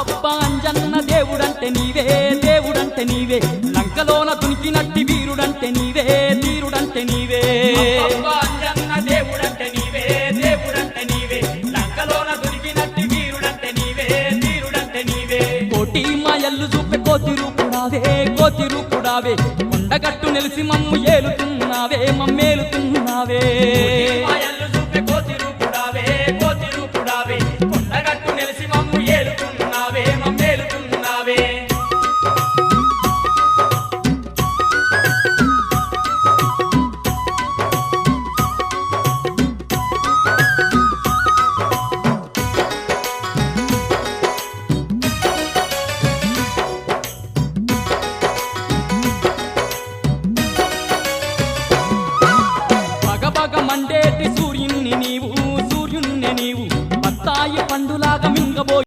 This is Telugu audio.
అబ్బబ్బా అంజన్న దేవుడంటే నీవే దేవుడంటే నీవే లంకలోన దునికినట్టి వీరుడంటే నీవే వీరుడంటే నీవే అబ్బబ్బా అంజన్న దేవుడంటే నీవే దేవుడంటే నీవే లంకలోన దునికినట్టి వీరుడంటే నీవే వీరుడంటే నీవే కోటి మాయల్లు చూపే కోతి రూపుడావే కొండగట్టు నిలిసి మమ్ము ఏలుతున్నావే మమ్మేలుతున్నావే